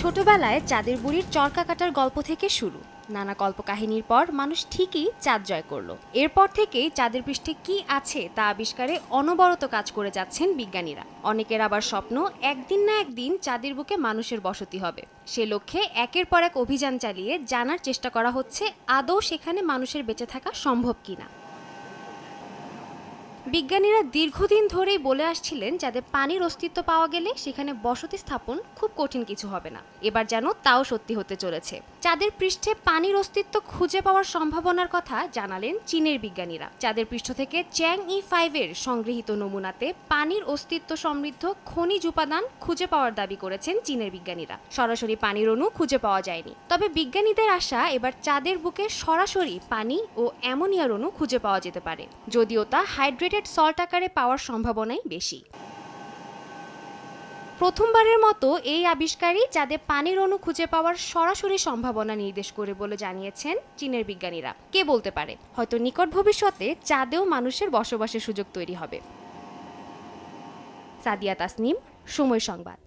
ছোটবেলায় চাঁদের বুড়ির চরকা কাটার গল্প থেকে শুরু। নানা কল্পকাহিনীর পর মানুষ ঠিকই চাঁদ জয় করলো। এরপর থেকেই চাঁদের পৃষ্ঠে কি আছে তা আবিষ্কারে অনবরত কাজ করে যাচ্ছেন বিজ্ঞানীরা। অনেকের আবার স্বপ্ন, একদিন না একদিন চাঁদের বুকে মানুষের বসতি হবে। সে লক্ষ্যে একের পর এক অভিযান চালিয়ে জানার চেষ্টা করা হচ্ছে আদৌ সেখানে মানুষের বেঁচে থাকা সম্ভব কিনা। বিজ্ঞানীরা দীর্ঘদিন ধরেই বলে আসছিলেন যাতে পানির অস্তিত্ব পাওয়া গেলে সেখানে বসতি স্থাপন খুব কঠিন কিছু হবে না। এবার যেন তাও সত্যি হতে চলেছে। চাঁদের পৃষ্ঠে পানির অস্তিত্ব খুঁজে পাওয়ার সম্ভাবনার কথা জানালেন চীনের বিজ্ঞানীরা। চাঁদের পৃষ্ঠ থেকে চ্যাং-ই-5 এর সংগৃহীত নমুনাতে পানির অস্তিত্ব সমৃদ্ধ খনিজ উপাদান খুঁজে পাওয়ার দাবি করেছেন চীনের বিজ্ঞানীরা। সরাসরি পানির অণু খুঁজে পাওয়া যায়নি, তবে বিজ্ঞানীদের আশা এবার চাঁদের বুকে সরাসরি পানি ও অ্যামোনিয়ার অণু খুঁজে পাওয়া যেতে পারে, যদিও তা হাইড্রেটেড সল্ট আকারে পাওয়ার সম্ভাবনাই বেশি। প্রথমবারের মতো এই আবিষ্কারই চাঁদে পানির অণু খুঁজে পাওয়ার সরাসরি সম্ভাবনা নির্দেশ করে বলে জানিয়েছেন চীনের বিজ্ঞানীরা। কে বলতে পারে, হয়তো নিকট ভবিষ্যতে চাঁদেও মানুষের বসবাসের সুযোগ তৈরি হবে। সাদিয়া তাসনিম, সময় সংবাদ।